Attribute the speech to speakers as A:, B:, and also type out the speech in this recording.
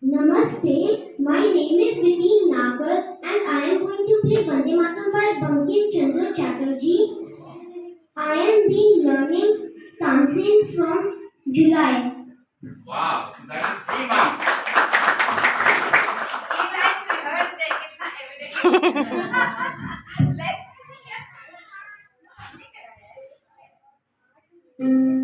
A: Namaste, my name is Viteen Nagar and I am going to play Vande Mataram by Bankim Chandra Chatterjee. I am been learning Tansin from July. Wow, that is 3 months. Let's see.